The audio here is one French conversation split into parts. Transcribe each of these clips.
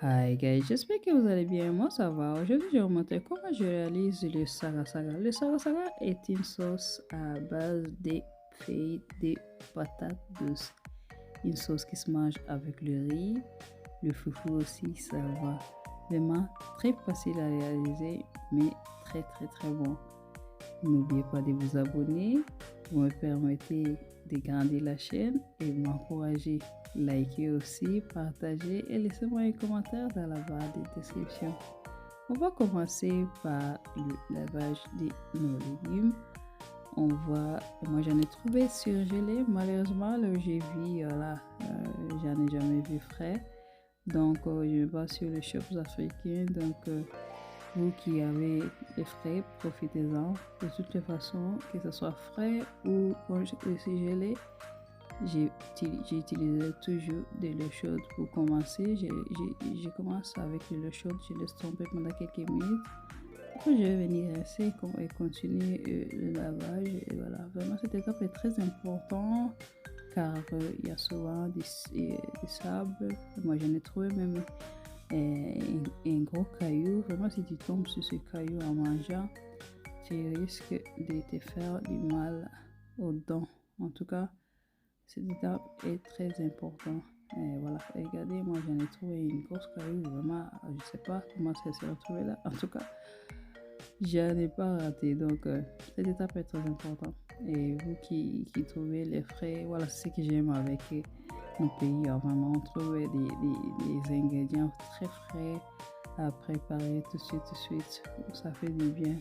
Hi guys, j'espère que vous allez bien. Moi ça va. Aujourd'hui, je vais vous montrer comment je réalise le saga saga. Le saga saga est une sauce à base de feuilles de patates douces. Une sauce qui se mange avec le riz, le foufou aussi, ça va. Vraiment très facile à réaliser, mais très très très bon. N'oubliez pas de vous abonner. Vous me permettez de grandir la chaîne et m'encourager. Likez aussi, partagez et laissez-moi un commentaire dans la barre de description. On va commencer par le lavage de nos légumes. Moi j'en ai trouvé surgelé. Malheureusement, le j'ai vu, voilà, j'en ai jamais vu frais. Donc, je me base sur les shops africains. Donc, vous qui avez les frais, profitez-en. De toutes les façons, que ce soit frais ou gelé, j'ai utilisé toujours de l'eau chaude pour commencer. Je commence avec de l'eau chaude, je laisse tomber pendant quelques minutes. Après, je vais venir rincer et continuer le lavage. Et voilà, vraiment, cette étape est très importante car il y a souvent des sables. Moi, j'en ai trouvé même un gros caillou. Vraiment, si tu tombes sur ce caillou en mangeant, tu risques de te faire du mal aux dents. En tout cas, cette étape est très importante. Et voilà, regardez, moi j'en ai trouvé une grosse caillou. Vraiment, je sais pas comment ça s'est retrouvé là. En tout cas, j'en ai pas raté. Donc, cette étape est très importante. Et vous qui trouvez les frais, voilà, c'est ce que j'aime avec nos pays. Vraiment, on trouve des ingrédients très frais à préparer tout de suite. Ça fait du bien.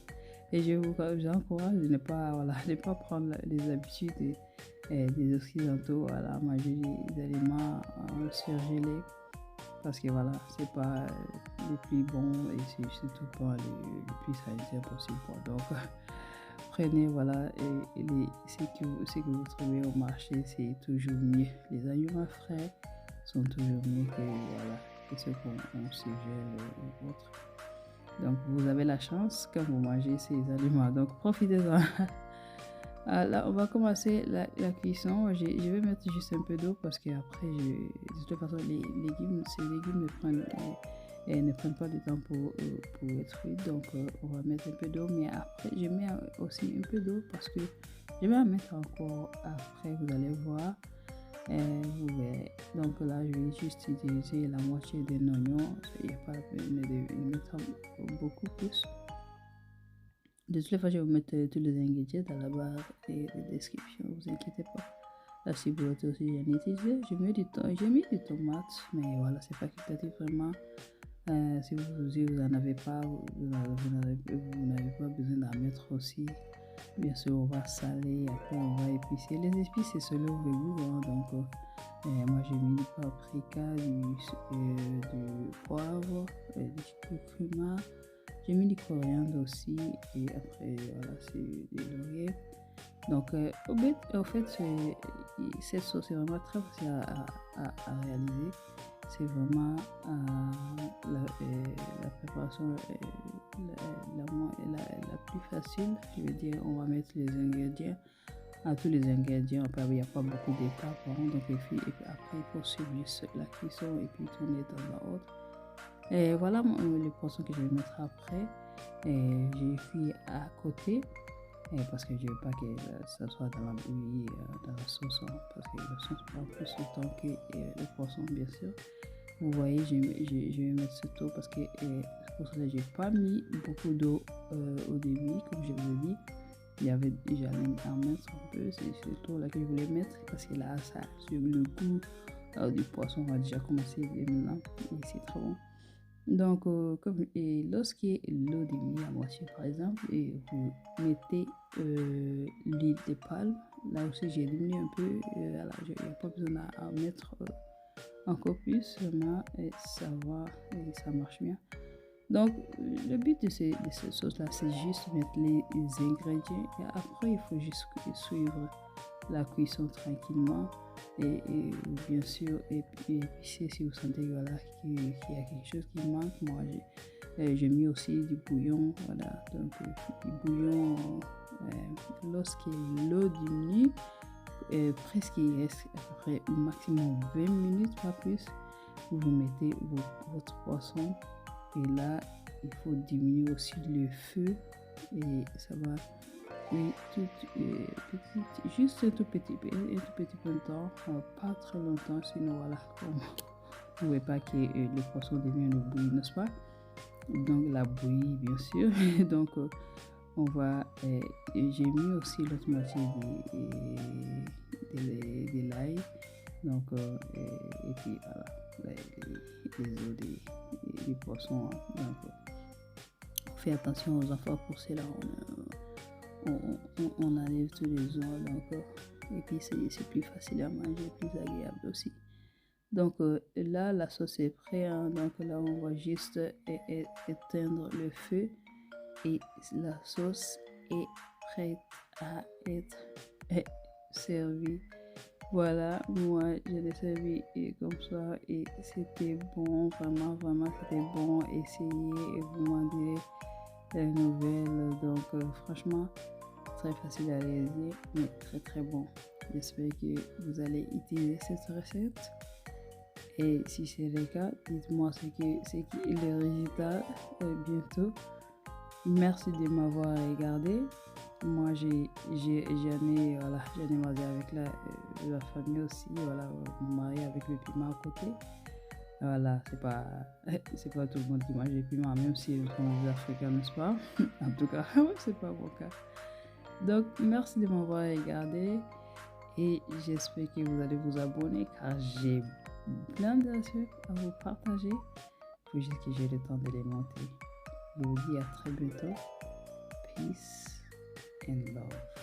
Et vous encourage de ne pas, voilà, de ne pas prendre les habitudes des Occidentaux, voilà, manger des aliments surgelés parce que voilà, c'est pas le plus bon et c'est surtout pas le plus sanitaire possible, quoi. Donc, prenez, voilà, ce que vous trouvez au marché, c'est toujours mieux. Les aliments frais sont toujours mieux que, voilà, que ce qu'on surgèle ou autre. Donc, vous avez la chance quand vous mangez ces aliments. Donc, profitez-en. Là, on va commencer la cuisson. Je vais mettre juste un peu d'eau parce que après, de toute façon, ces légumes ne prennent pas de temps pour être cuits. Donc, on va mettre un peu d'eau. Mais après, je mets aussi un peu d'eau parce que je vais en mettre encore après. Vous allez voir. Vous verrez. Donc là, je vais juste utiliser la moitié d'un oignon. Il n'y a pas la peine de mettre beaucoup plus. De toutes les façons, je vais vous mettre tous les ingrédients dans la barre de description, ne vous inquiétez pas. La ciboulette aussi, j'en ai utilisé. J'ai mis des tomates, mais voilà, c'est facultatif vraiment. Si vous n'en avez pas, vous n'avez pas besoin d'en mettre aussi. Bien sûr, on va saler, après on va épicer. Les épices, c'est selon le goût, hein, donc moi j'ai mis du paprika, du poivre, du curcuma. J'ai mis du coriandre aussi et après voilà c'est du laurier. Donc au fait cette sauce est vraiment très facile à réaliser. C'est vraiment la préparation la plus facile. Je veux dire, on va mettre les ingrédients. À tous les ingrédients, après, il n'y a pas beaucoup d'étapes, hein, donc et puis après il faut suivre la cuisson et puis tourner dans la autre. Et voilà les poissons que je vais mettre après. Et j'ai cuit à côté parce que je ne veux pas que ça soit dans la bouillie, dans la sauce, hein, parce que la sauce prend plus de temps que le poisson, bien sûr. Vous voyez, je vais mettre cette eau parce que pour cela, je n'ai pas mis beaucoup d'eau au début, comme je vous ai dit. J'allais en mettre un peu, c'est cette eau là que je voulais mettre parce que là, ça, sur le goût du poisson, on va déjà commencer maintenant et c'est très bon. Donc, lorsqu'il l'eau diminue à moitié, par exemple, et vous mettez l'huile de palme, là aussi j'ai diminué un peu, voilà, il n'y a pas besoin d'en mettre encore plus, vraiment, et ça va, et ça marche bien. Donc, le but de cette sauce-là, c'est juste mettre les ingrédients et après, il faut juste suivre la cuisson tranquillement et bien sûr épicer si vous sentez voilà, qu'il y a quelque chose qui manque. Moi, j'ai mis aussi du bouillon, voilà, donc du bouillon lorsque l'eau diminue, presque il reste à peu près maximum 20 minutes, pas plus. vous mettez votre poisson et là, il faut diminuer aussi le feu et ça va, oui, juste un tout petit peu de temps, pas très longtemps, sinon voilà, vous ne pouvez pas que le poisson devienne bouilli, n'est-ce pas? Donc la bouillie, bien sûr. Donc on va, j'ai mis aussi l'autre moitié de l'ail. Donc et puis voilà, les os des poissons. Donc on fait attention aux enfants pour cela. On enlève tous les os. Donc et puis c'est plus facile à manger, plus agréable aussi. Donc là, la sauce est prête. Hein. Donc là, on va juste éteindre le feu et la sauce est prête à être servie. Voilà, moi je l'ai servi comme ça et c'était bon, vraiment, vraiment c'était bon. Essayez et vous m'en direz les nouvelles. Donc franchement, très facile à réaliser, mais très très bon. J'espère que vous allez utiliser cette recette. Et si c'est le cas, dites-moi ce qui est le résultat bientôt. Merci de m'avoir regardé. Moi, j'en ai mangé avec la famille aussi. Voilà, mon mari avec le piment à côté. Voilà, c'est pas tout le monde qui mange le piment, même si nous sommes des Africains, n'est-ce pas? En tout cas, c'est pas mon cas. Donc, merci de m'avoir regardé et j'espère que vous allez vous abonner car j'ai plein de recettes à vous partager. Il faut juste que j'ai le temps de les monter. Je vous dis à très bientôt. Peace and love.